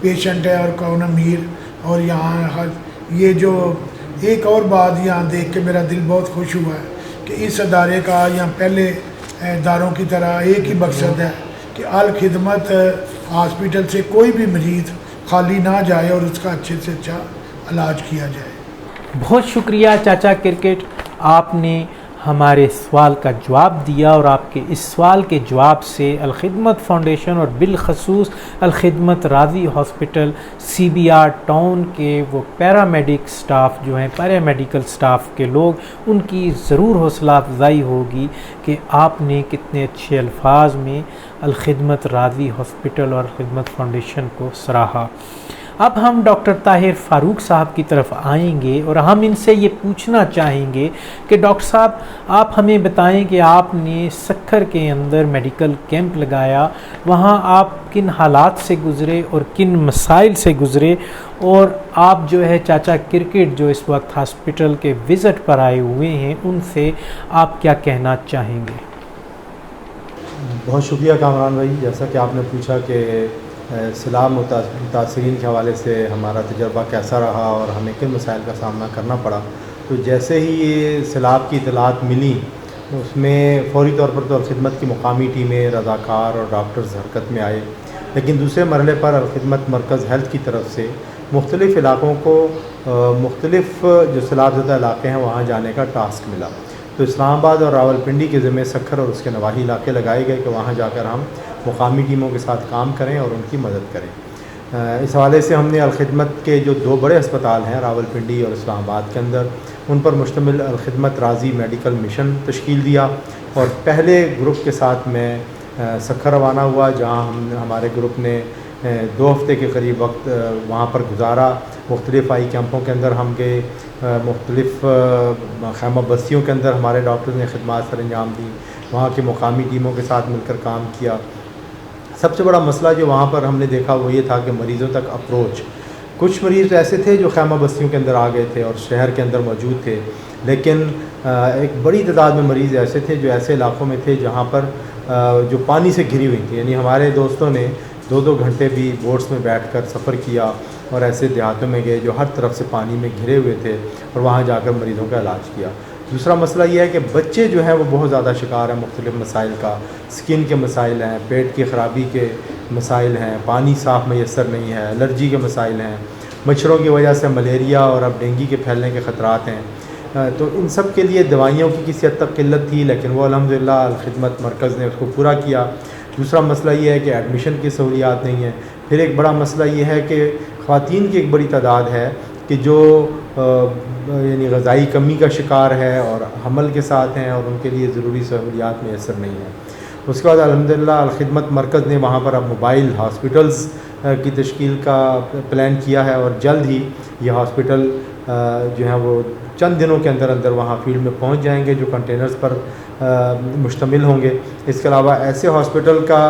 Patient ہے اور کون امیر. اور یہاں یہ جو ایک اور بات یہاں دیکھ کے میرا دل بہت خوش ہوا ہے کہ اس ادارے کا یہاں پہلے اداروں کی طرح ایک ہی مقصد ہے کہ الخدمت ہاسپٹل سے کوئی بھی مریض خالی نہ جائے اور اس کا اچھے سے اچھا علاج کیا جائے. بہت شکریہ چاچا کرکٹ، آپ نے ہمارے سوال کا جواب دیا، اور آپ کے اس سوال کے جواب سے الخدمت فاؤنڈیشن اور بالخصوص Al-Khidmat Razi hospital CBR town کے وہ پیرامیڈک سٹاف جو ہیں، پیرامیڈیکل سٹاف کے لوگ، ان کی ضرور حوصلہ افزائی ہوگی کہ آپ نے کتنے اچھے الفاظ میں الخدمت راضی ہاسپٹل اور الخدمت فاؤنڈیشن کو سراہا. اب ہم ڈاکٹر طاہر فاروق صاحب کی طرف آئیں گے اور ہم ان سے یہ پوچھنا چاہیں گے کہ ڈاکٹر صاحب آپ ہمیں بتائیں کہ آپ نے سکھر کے اندر میڈیکل کیمپ لگایا، وہاں آپ کن حالات سے گزرے اور کن مسائل سے گزرے، اور آپ جو ہے چاچا کرکٹ جو اس وقت ہاسپٹل کے وزٹ پر آئے ہوئے ہیں ان سے آپ کیا کہنا چاہیں گے؟ بہت شکریہ کامران بھائی. جیسا کہ آپ نے پوچھا کہ سیلاب متاثرین کے حوالے سے ہمارا تجربہ کیسا رہا اور ہمیں کن مسائل کا سامنا کرنا پڑا، تو جیسے ہی یہ سیلاب کی اطلاعات ملی اس میں فوری طور پر تو الخدمت کی مقامی ٹیمیں، رضاکار اور ڈاکٹرز حرکت میں آئے، لیکن دوسرے مرحلے پر الخدمت مرکز ہیلتھ کی طرف سے مختلف علاقوں کو مختلف جو سیلاب زدہ علاقے ہیں وہاں جانے کا ٹاسک ملا. تو اسلام آباد اور راولپنڈی کے ذمے سکھر اور اس کے نواحی علاقے لگائے گئے کہ وہاں جا کر ہم مقامی ٹیموں کے ساتھ کام کریں اور ان کی مدد کریں. اس حوالے سے ہم نے الخدمت کے جو 2 بڑے ہسپتال ہیں راولپنڈی اور اسلام آباد کے اندر، ان پر مشتمل الخدمت راضی میڈیکل مشن تشکیل دیا، اور پہلے گروپ کے ساتھ میں سکھر روانہ ہوا، جہاں ہمارے گروپ نے 2 ہفتے کے قریب وقت وہاں پر گزارا. مختلف آئی کیمپوں کے اندر ہم گئے، مختلف خیمہ بستیوں کے اندر ہمارے ڈاکٹرز نے خدمات سر انجام دی، وہاں کے مقامی ٹیموں کے ساتھ مل کر کام کیا. سب سے بڑا مسئلہ جو وہاں پر ہم نے دیکھا وہ یہ تھا کہ مریضوں تک اپروچ. کچھ مریض ایسے تھے جو خیمہ بستیوں کے اندر آ گئے تھے اور شہر کے اندر موجود تھے، لیکن ایک بڑی تعداد میں مریض ایسے تھے جو ایسے علاقوں میں تھے جہاں پر جو پانی سے گھری ہوئی تھی. یعنی ہمارے دوستوں نے 2 گھنٹے بھی بوٹس میں بیٹھ کر سفر کیا اور ایسے دیہاتوں میں گئے جو ہر طرف سے پانی میں گھرے ہوئے تھے، اور وہاں جا کر مریضوں کا علاج کیا. دوسرا مسئلہ یہ ہے کہ بچے جو ہیں وہ بہت زیادہ شکار ہیں مختلف مسائل کا. سکن کے مسائل ہیں، پیٹ کی خرابی کے مسائل ہیں، پانی صاف میسر نہیں ہے، الرجی کے مسائل ہیں، مچھروں کی وجہ سے ملیریا اور اب ڈینگی کے پھیلنے کے خطرات ہیں. تو ان سب کے لیے دوائیوں کی کسی حد تک قلت تھی، لیکن وہ الحمدللہ الخدمت مرکز نے اس کو پورا کیا. دوسرا مسئلہ یہ ہے کہ ایڈمیشن کی سہولیات نہیں ہیں. پھر ایک بڑا مسئلہ یہ ہے کہ خواتین کی ایک بڑی تعداد ہے کہ جو یعنی غذائی کمی کا شکار ہے اور حمل کے ساتھ ہیں، اور ان کے لیے ضروری سہولیات میسر نہیں ہیں. اس کے بعد الحمدللہ الخدمت مرکز نے وہاں پر اب موبائل ہاسپٹلز کی تشکیل کا پلان کیا ہے، اور جلد ہی یہ ہاسپٹل جو ہیں وہ چند دنوں کے اندر اندر وہاں فیلڈ میں پہنچ جائیں گے، جو کنٹینرز پر مشتمل ہوں گے. اس کے علاوہ ایسے ہاسپٹل کا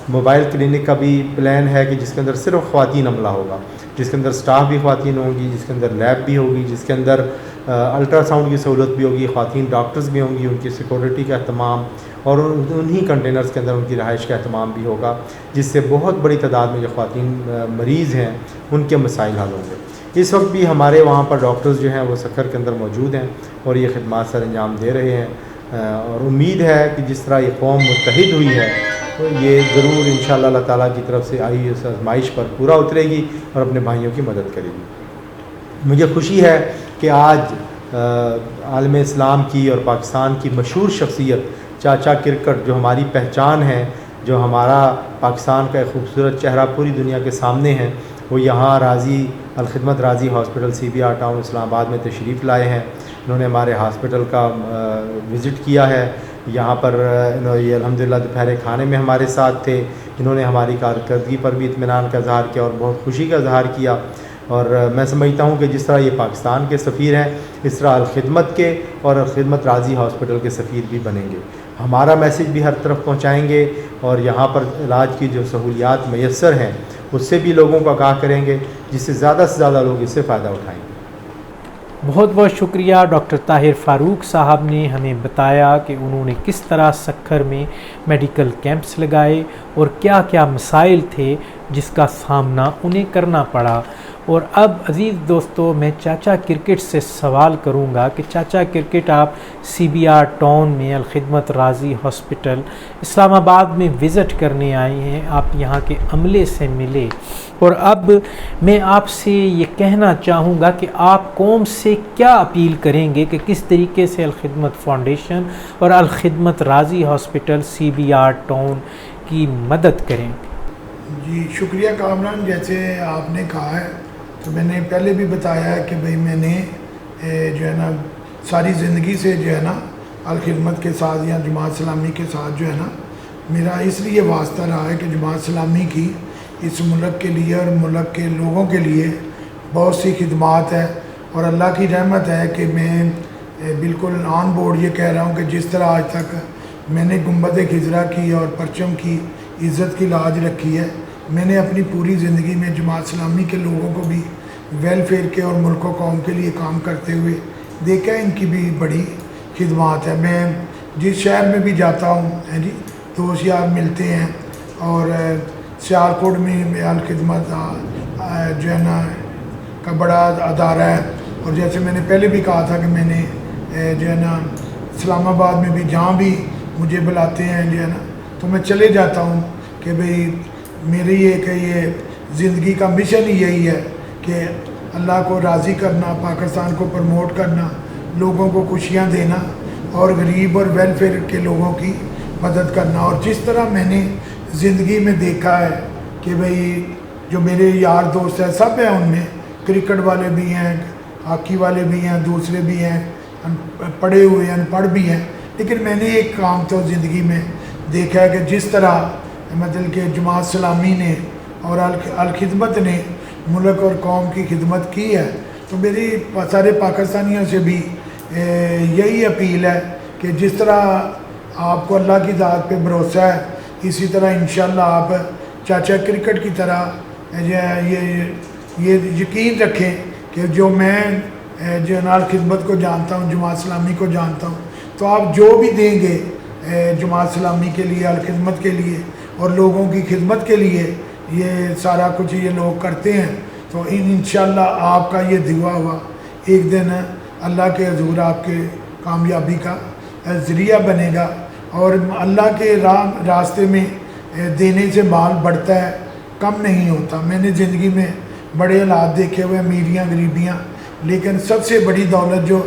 موبائل کلینک کا بھی پلان ہے کہ جس کے اندر صرف خواتین عملہ ہوگا، جس کے اندر سٹاف بھی خواتین ہوں گی، جس کے اندر لیب بھی ہوگی، جس کے اندر الٹرا ساؤنڈ کی سہولت بھی ہوگی، خواتین ڈاکٹرز بھی ہوں گی، ان کی سیکورٹی کا اہتمام، اور انہی کنٹینرز کے اندر ان کی رہائش کا اہتمام بھی ہوگا، جس سے بہت بڑی تعداد میں جو خواتین مریض ہیں ان کے مسائل حل ہوں گے. اس وقت بھی ہمارے وہاں پر ڈاکٹرز جو ہیں وہ سکھر کے اندر موجود ہیں اور یہ خدمات سر انجام دے رہے ہیں، اور امید ہے کہ جس طرح یہ قوم متحد ہوئی ہے تو یہ ضرور انشاءاللہ اللہ تعالیٰ کی طرف سے آئی اس آزمائش پر پورا اترے گی اور اپنے بھائیوں کی مدد کرے گی. مجھے خوشی ہے کہ آج عالم اسلام کی اور پاکستان کی مشہور شخصیت چاچا کرکٹ جو ہماری پہچان ہے، جو ہمارا پاکستان کا ایک خوبصورت چہرہ پوری دنیا کے سامنے ہے، وہ یہاں راضی Al-Khidmat Razi hospital CBR town اسلام آباد میں تشریف لائے ہیں. انہوں نے ہمارے ہاسپٹل کا وزٹ کیا ہے. یہاں پر یہ الحمدللہ دوپہر کھانے میں ہمارے ساتھ تھے. انہوں نے ہماری کارکردگی پر بھی اطمینان کا اظہار کیا اور بہت خوشی کا اظہار کیا، اور میں سمجھتا ہوں کہ جس طرح یہ پاکستان کے سفیر ہیں اس طرح الخدمت کے اور الخدمت راضی ہاسپٹل کے سفیر بھی بنیں گے. ہمارا میسج بھی ہر طرف پہنچائیں گے اور یہاں پر علاج کی جو سہولیات میسر ہیں اس سے بھی لوگوں کو آگاہ کریں گے، جس سے زیادہ لوگ اس سے فائدہ اٹھائیں گے. بہت بہت شکریہ ڈاکٹر طاہر فاروق صاحب نے ہمیں بتایا کہ انہوں نے کس طرح سکھر میں میڈیکل کیمپس لگائے اور کیا کیا مسائل تھے جس کا سامنا انہیں کرنا پڑا۔ اور اب عزیز دوستو میں چاچا کرکٹ سے سوال کروں گا کہ چاچا کرکٹ آپ سی بی آر ٹاؤن میں الخدمت راضی ہاسپٹل اسلام آباد میں وزٹ کرنے آئے ہیں، آپ یہاں کے عملے سے ملے، اور اب میں آپ سے یہ کہنا چاہوں گا کہ آپ قوم سے کیا اپیل کریں گے کہ کس طریقے سے الخدمت فاؤنڈیشن اور Alkhidmat Razi hospital C B R town کی مدد کریں۔ جی شکریہ کامران، جیسے آپ نے کہا ہے تو میں نے پہلے بھی بتایا ہے کہ بھئی میں نے جو ہے نا ساری زندگی سے جو ہے نا الخدمت کے ساتھ یا جماعت اسلامی کے ساتھ جو ہے نا میرا اس لیے واسطہ رہا ہے کہ جماعت اسلامی کی اس ملک کے لیے اور ملک کے لوگوں کے لیے بہت سی خدمات ہے، اور اللہ کی رحمت ہے کہ میں بالکل آن بورڈ یہ کہہ رہا ہوں کہ جس طرح آج تک میں نے گنبد خضرا کی اور پرچم کی عزت کی لاج رکھی ہے، میں نے اپنی پوری زندگی میں جماعت اسلامی کے لوگوں کو بھی ویلفیئر کے اور ملک و قوم کے لیے کام کرتے ہوئے دیکھا ہے، ان کی بھی بڑی خدمات ہے۔ میں جس شہر میں بھی جاتا ہوں جی دوست یار ملتے ہیں، اور سیالکوٹ میں الخدمت جو ہے نا کا بڑا ادارہ ہے، اور جیسے میں نے پہلے بھی کہا تھا کہ میں نے جو ہے نا اسلام آباد میں بھی جہاں بھی مجھے بلاتے ہیں جو ہے نا تو میں چلے جاتا ہوں کہ بھئی میری یہ زندگی کا مشن ہی یہی ہے کہ اللہ کو راضی کرنا، پاکستان کو پروموٹ کرنا، لوگوں کو خوشیاں دینا اور غریب اور ویلفیئر کے لوگوں کی مدد کرنا۔ اور جس طرح میں نے زندگی میں دیکھا ہے کہ بھئی جو میرے یار دوست ہیں سب ہیں، ان میں کرکٹ والے بھی ہیں، ہاکی والے بھی ہیں، دوسرے بھی ہیں، پڑھے ہوئے ہیں، ان پڑھ بھی ہیں، لیکن میں نے ایک کام تو زندگی میں دیکھا ہے کہ جس طرح مطلب کہ جماعت اسلامی نے اور الخدمت نے ملک اور قوم کی خدمت کی ہے، تو میری سارے پاکستانیوں سے بھی یہی اپیل ہے کہ جس طرح آپ کو اللہ کی ذات پہ بھروسہ ہے، اسی طرح انشاءاللہ آپ چاچا کرکٹ کی طرح یہ یقین رکھیں کہ جو میں جو الخدمت کو جانتا ہوں، جماعت اسلامی کو جانتا ہوں، تو آپ جو بھی دیں گے جماعت اسلامی کے لیے، الخدمت کے لیے اور لوگوں کی خدمت کے لیے، یہ سارا کچھ یہ لوگ کرتے ہیں، تو انشاءاللہ آپ کا یہ دعا ہوا ایک دن اللہ کے حضور آپ کے کامیابی کا ذریعہ بنے گا، اور اللہ کے راستے میں دینے سے مال بڑھتا ہے، کم نہیں ہوتا۔ میں نے زندگی میں بڑے حالات دیکھے ہوئے، امیریاں غریبیاں، لیکن سب سے بڑی دولت جو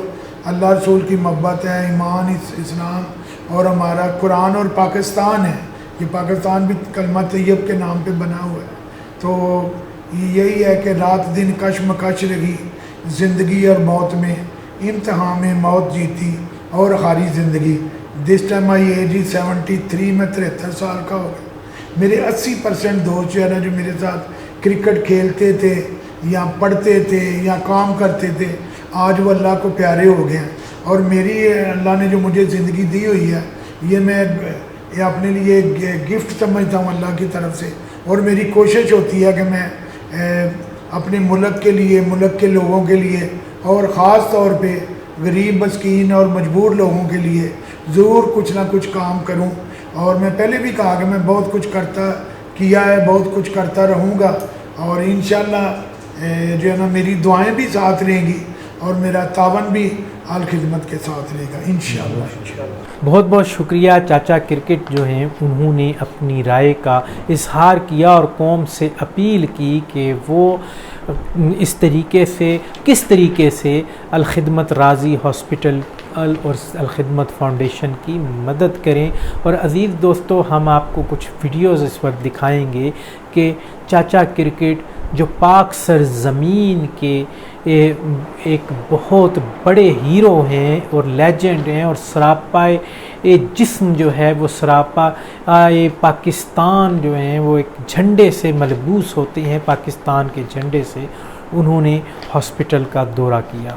اللہ رسول کی محبت ہے، ایمان، اسلام اور ہمارا قرآن اور پاکستان ہے۔ یہ پاکستان بھی کلمہ طیب کے نام پہ بنا ہوا ہے، تو یہی ہے کہ رات دن کشمکش رہی زندگی اور موت میں، امتحان میں موت جیتی اور ہاری زندگی۔ دس ٹائم آئی ایج 73، میں 73 سال کا ہو گیا۔ میرے 80% دوست جو ہے نا جو میرے ساتھ کرکٹ کھیلتے تھے یا پڑھتے تھے یا کام کرتے تھے، آج وہ اللہ کو پیارے ہو گئے ہیں، اور میری اللہ نے جو مجھے زندگی دی ہوئی ہے، یہ میں اپنے لیے گفٹ سمجھتا ہوں اللہ کی طرف سے، اور میری کوشش ہوتی ہے کہ میں اپنے ملک کے لیے، ملک کے لوگوں کے لیے، اور خاص طور پہ غریب مسکین اور مجبور لوگوں کے لیے ضرور کچھ نہ کچھ کام کروں۔ اور میں پہلے بھی کہا کہ میں بہت کچھ کیا ہے، بہت کچھ کرتا رہوں گا، اور انشاءاللہ جو ہے نا میری دعائیں بھی ساتھ رہیں گی اور میرا تعاون بھی الخدمت کے ساتھ رہے گا انشاءاللہ۔ بہت بہت شکریہ چاچا کرکٹ جو ہیں، انہوں نے اپنی رائے کا اظہار کیا اور قوم سے اپیل کی کہ وہ اس طریقے سے کس طریقے سے الخدمت راضی ہاسپٹل اور الخدمت فاؤنڈیشن کی مدد کریں۔ اور عزیز دوستو، ہم آپ کو کچھ ویڈیوز اس وقت دکھائیں گے کہ چاچا کرکٹ جو پاک سرزمین کے ایک بہت بڑے ہیرو ہیں اور لیجنڈ ہیں، اور سراپائے جسم جو ہے وہ سراپا پاکستان جو ہیں وہ ایک جھنڈے سے ملبوس ہوتے ہیں، پاکستان کے جھنڈے سے، انہوں نے ہاسپٹل کا دورہ کیا۔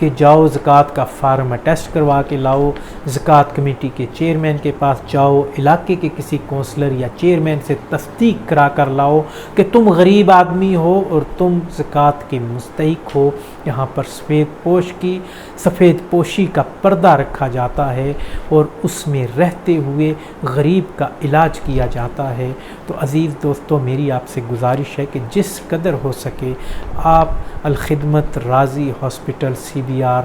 کہ جاؤ زکوٰۃ کا فارم اٹیسٹ کروا کے لاؤ، زکوٰۃ کمیٹی کے چیئرمین کے پاس جاؤ، علاقے کے کسی کونسلر یا چیئرمین سے تصدیق کرا کر لاؤ کہ تم غریب آدمی ہو اور تم زکوٰۃ کے مستحق ہو۔ یہاں پر سفید پوشی کا پردہ رکھا جاتا ہے اور اس میں رہتے ہوئے غریب کا علاج کیا جاتا ہے۔ تو عزیز دوستو، میری آپ سے گزارش ہے کہ جس قدر ہو سکے آپ Al-Khidmat Razi hospital CBR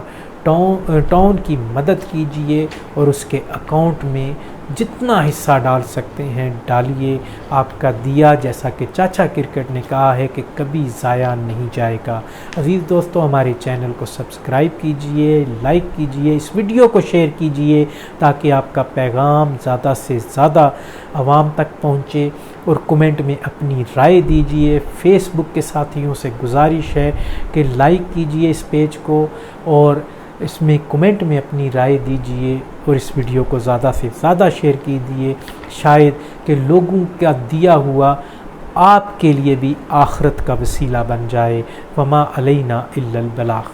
town کی مدد کیجئے اور اس کے اکاؤنٹ میں جتنا حصہ ڈال سکتے ہیں ڈالیے۔ آپ کا دیا، جیسا کہ چاچا کرکٹ نے کہا ہے، کہ کبھی ضائع نہیں جائے گا۔ عزیز دوستو، ہمارے چینل کو سبسکرائب کیجئے، لائک کیجئے، اس ویڈیو کو شیئر کیجئے تاکہ آپ کا پیغام زیادہ سے زیادہ عوام تک پہنچے، اور کمنٹ میں اپنی رائے دیجئے۔ فیس بک کے ساتھیوں سے گزارش ہے کہ لائک کیجئے اس پیج کو اور اس میں کمنٹ میں اپنی رائے دیجئے اور اس ویڈیو کو زیادہ سے زیادہ شیئر کیجئے، شاید کہ لوگوں کا دیا ہوا آپ کے لیے بھی آخرت کا وسیلہ بن جائے۔ وما علینا الا البلاغ۔